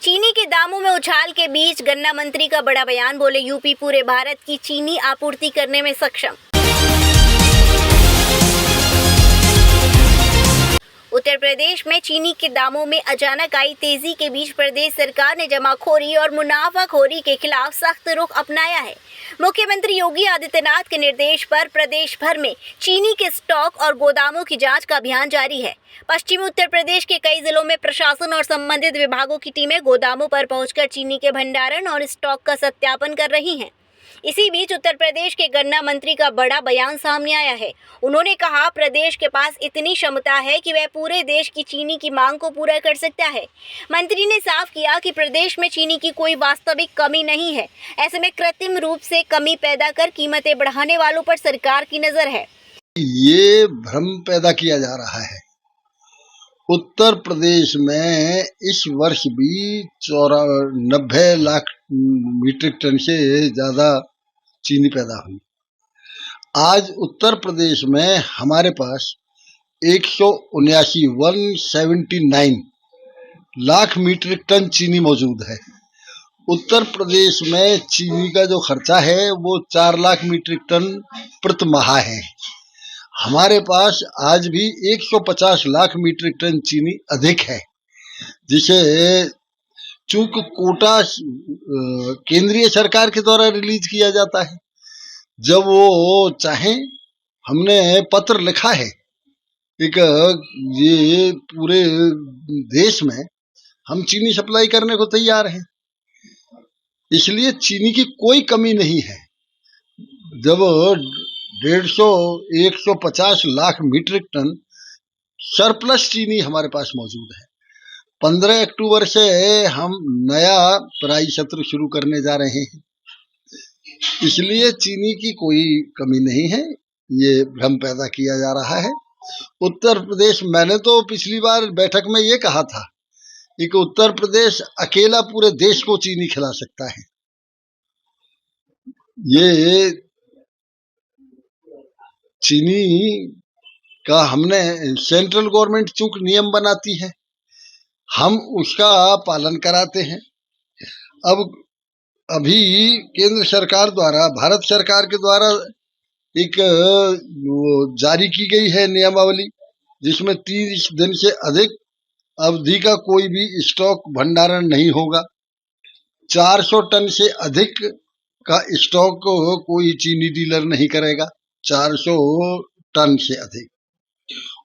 चीनी के दामों में उछाल के बीच गन्ना मंत्री का बड़ा बयान, बोले यूपी पूरे भारत की चीनी आपूर्ति करने में सक्षम। उत्तर प्रदेश में चीनी के दामों में अचानक आई तेजी के बीच प्रदेश सरकार ने जमाखोरी और मुनाफाखोरी के खिलाफ सख्त रुख अपनाया है। मुख्यमंत्री योगी आदित्यनाथ के निर्देश पर प्रदेश भर में चीनी के स्टॉक और गोदामों की जांच का अभियान जारी है। पश्चिमी उत्तर प्रदेश के कई जिलों में प्रशासन और संबंधित विभागों की टीमें गोदामों पर पहुंचकर चीनी के भंडारण और स्टॉक का सत्यापन कर रही हैं। इसी बीच उत्तर प्रदेश के गन्ना मंत्री का बड़ा बयान सामने आया है। उन्होंने कहा, प्रदेश के पास इतनी क्षमता है कि वह पूरे देश की चीनी की मांग को पूरा कर सकता है। मंत्री ने साफ किया कि प्रदेश में चीनी की कोई वास्तविक कमी नहीं है। ऐसे में कृत्रिम रूप से कमी पैदा कर कीमतें बढ़ाने वालों पर सरकार की नजर है। ये भ्रम पैदा किया जा रहा है। उत्तर प्रदेश में इस वर्ष भी 90 लाख मीट्रिक टन से ज्यादा चीनी पैदा हुई। आज उत्तर प्रदेश में हमारे पास 179 लाख मीट्रिक टन चीनी मौजूद है। उत्तर प्रदेश में चीनी का जो खर्चा है वो 4 लाख मीट्रिक टन प्रति माह है। हमारे पास आज भी 150 लाख मीट्रिक टन चीनी अधिक है, जिसे चूंकि कोटा केंद्रीय सरकार के द्वारा रिलीज किया जाता है। जब वो चाहे, हमने पत्र लिखा है एक ये पूरे देश में हम चीनी सप्लाई करने को तैयार हैं, इसलिए चीनी की कोई कमी नहीं है। जब 150 लाख मीट्रिक टन सरप्लस चीनी हमारे पास मौजूद है। 15 अक्टूबर से हम नया पेराई सत्र शुरू करने जा रहे हैं, इसलिए चीनी की कोई कमी नहीं है। ये भ्रम पैदा किया जा रहा है। उत्तर प्रदेश, मैंने तो पिछली बार बैठक में ये कहा था कि उत्तर प्रदेश अकेला पूरे देश को चीनी खिला सकता है। ये चीनी का हमने, सेंट्रल गवर्नमेंट चूंकि नियम बनाती है, हम उसका पालन कराते हैं। अब अभी केंद्र सरकार द्वारा, भारत सरकार के द्वारा एक जारी की गई है नियमावली, जिसमें 30 दिन से अधिक अवधि का कोई भी स्टॉक भंडारण नहीं होगा। 400 टन से अधिक का स्टॉक कोई चीनी डीलर नहीं करेगा, 400 टन से अधिक।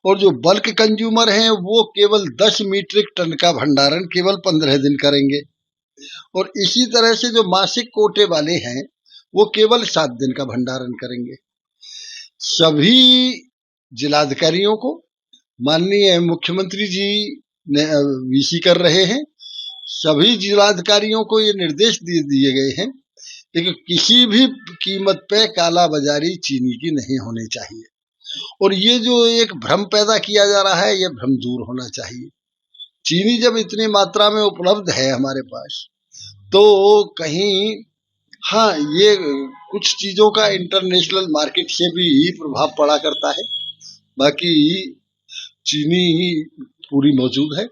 और जो बल्क कंज्यूमर हैं वो केवल 10 मीट्रिक टन का भंडारण केवल 15 दिन करेंगे। और इसी तरह से जो मासिक कोटे वाले हैं वो केवल 7 दिन का भंडारण करेंगे। सभी जिलाधिकारियों को माननीय मुख्यमंत्री जी ने वीसी कर रहे हैं। सभी जिलाधिकारियों को ये निर्देश दिए गए हैं कि किसी भी कीमत पे कालाबाजारी चीनी की नहीं होनी चाहिए। और ये जो एक भ्रम पैदा किया जा रहा है, ये भ्रम दूर होना चाहिए। चीनी जब इतनी मात्रा में उपलब्ध है हमारे पास, तो कहीं, हाँ, ये कुछ चीजों का इंटरनेशनल मार्केट से भी प्रभाव पड़ा करता है, बाकी चीनी पूरी मौजूद है।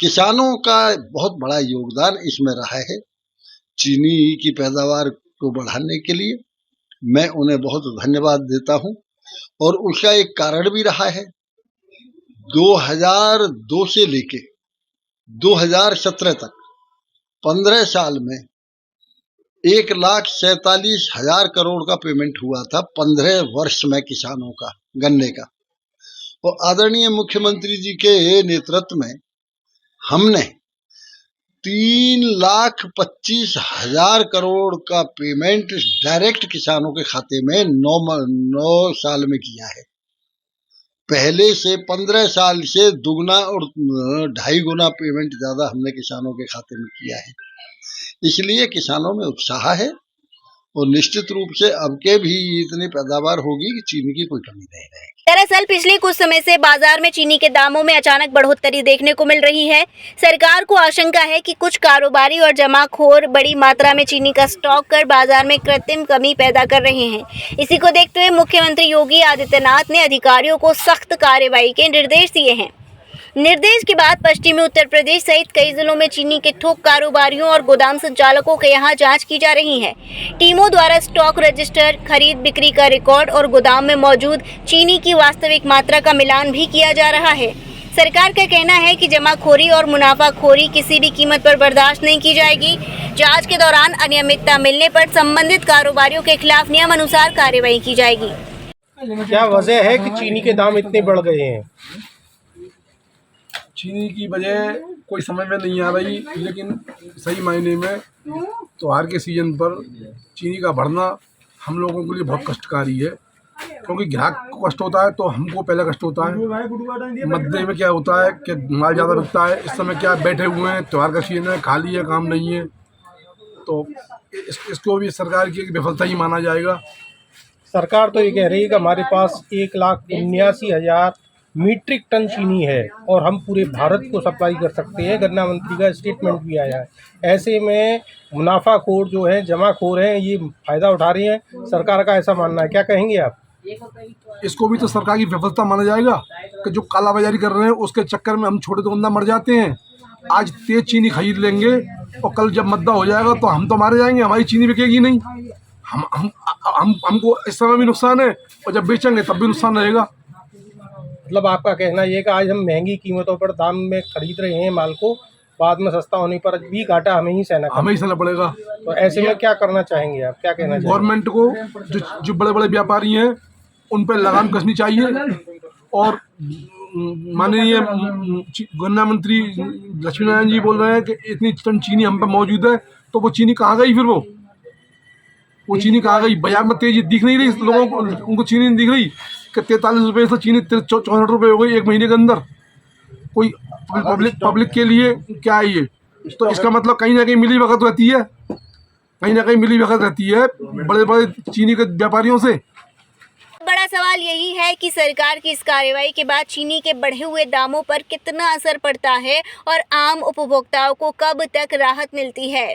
किसानों का बहुत बड़ा योगदान इसमें रहा है। चीनी की पैदावार को बढ़ाने के लिए मैं उन्हें बहुत धन्यवाद देता हूं। और उसका एक कारण भी रहा है। 2002 से लेके 2017 तक 15 साल में 1,47,000 करोड़ का पेमेंट हुआ था 15 वर्ष में किसानों का, गन्ने का। और आदरणीय मुख्यमंत्री जी के नेतृत्व में हमने 3,25,000 करोड़ का पेमेंट डायरेक्ट किसानों के खाते में 9 साल में किया है। पहले से 15 साल से दुगना और 2.5 गुना पेमेंट ज्यादा हमने किसानों के खाते में किया है। इसलिए किसानों में उत्साह है और निश्चित रूप से अब के भी इतनी पैदावार होगी कि चीनी की कोई कमी नहीं रहेगी। दरअसल पिछले कुछ समय से बाजार में चीनी के दामों में अचानक बढ़ोतरी देखने को मिल रही है। सरकार को आशंका है कि कुछ कारोबारी और जमाखोर बड़ी मात्रा में चीनी का स्टॉक कर बाजार में कृत्रिम कमी पैदा कर रहे हैं। इसी को देखते हुए मुख्यमंत्री योगी आदित्यनाथ ने अधिकारियों को सख्त कार्रवाई के निर्देश दिए हैं। निर्देश के बाद पश्चिमी उत्तर प्रदेश सहित कई जिलों में चीनी के थोक कारोबारियों और गोदाम संचालकों के यहां जांच की जा रही है। टीमों द्वारा स्टॉक रजिस्टर, खरीद बिक्री का रिकॉर्ड और गोदाम में मौजूद चीनी की वास्तविक मात्रा का मिलान भी किया जा रहा है। सरकार का कहना है कि जमाखोरी और मुनाफाखोरी किसी भी कीमत पर बर्दाश्त नहीं की जाएगी। जांच के दौरान अनियमितता मिलने पर संबंधित कारोबारियों के खिलाफ नियमानुसार कार्रवाई की जाएगी। क्या वजह है कि चीनी के दाम इतने बढ़ गए हैं? चीनी की वजह कोई समझ में नहीं आ रही, लेकिन सही मायने में त्योहार के सीजन पर चीनी का बढ़ना हम लोगों के लिए बहुत कष्टकारी है, क्योंकि ग्राहक को कष्ट होता है तो हमको पहले कष्ट होता है। मध्य में क्या होता है कि माल ज़्यादा बिकता है, इस समय क्या बैठे हुए हैं, त्योहार का सीजन है, खाली है, काम नहीं है, तो इसको भी सरकार की एक विफलता ही माना जाएगा। सरकार तो ये कह रही है कि हमारे पास 1,79,000 मीट्रिक टन चीनी है और हम पूरे भारत को सप्लाई कर सकते हैं। गन्ना मंत्री का स्टेटमेंट भी आया है। ऐसे में मुनाफाखोर जो है, जमाखोर हैं, ये फ़ायदा उठा रही हैं। सरकार का ऐसा मानना है, क्या कहेंगे आप? इसको भी तो सरकार की विफलता माना जाएगा कि जो कालाबाजारी कर रहे हैं उसके चक्कर में हम छोटे दुकानदार मर जाते हैं। आज तेज चीनी खरीद लेंगे और कल जब मद्दा हो जाएगा तो हम तो मारे जाएंगे, हमारी चीनी बिकेगी नहीं। हमको इस समय भी नुकसान है और जब बेचेंगे तब भी नुकसान रहेगा। मतलब आपका कहना ये है कि आज हम महंगी कीमतों पर दाम में खरीद रहे हैं माल को, बाद में सस्ता होने पर भी घाटा हमें ही सहना पड़ेगा। तो ऐसे में क्या करना चाहेंगे आप, क्या कहना चाहेंगे? गवर्नमेंट को जो बड़े बड़े व्यापारी हैं उन पर लगाम कसनी चाहिए, और माननीय गन्ना मंत्री लक्ष्मी नारायण जी बोल रहे हैं कि इतनी टन चीनी हम पे मौजूद है, तो वो चीनी कहाँ गई? फिर वो चीनी कहाँ गई? बाजार में तेजी दिख नहीं रही लोगों को, उनको चीनी नहीं दिख रही कि 43 रुपये से चीनी 64 रुपये हो गई एक महीने के अंदर। कोई पब्लिक के लिए क्या है ये? तो इसका मतलब कहीं ना कहीं मिली भगत रहती है, कहीं ना कहीं मिली भगत रहती है बड़े बड़े चीनी के व्यापारियों से। बड़ा सवाल यही है कि सरकार की इस कार्रवाई के बाद चीनी के बढ़े हुए दामों पर कितना असर पड़ता है और आम उपभोक्ताओं को कब तक राहत मिलती है।